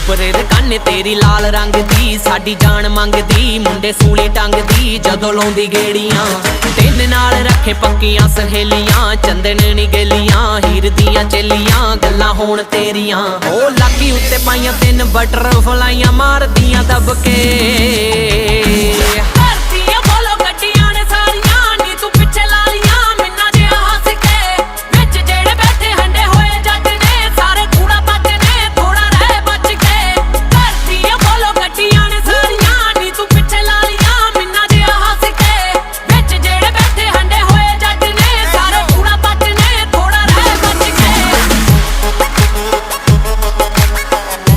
उपरे दे काने तेरी लाल रंग दी साडी जान मंगदी मुंडे सूली टंगदी जदों लाउंदी गेड़ियां तेन नाल रखे पक्कियां सहेलियां चंदन नी गेलियां हीर दियां चेलियां गल्लां होण तेरियां ओ लाकी उत्ते पाइयां 3 बटरफ्लाइयां मारदियां दबके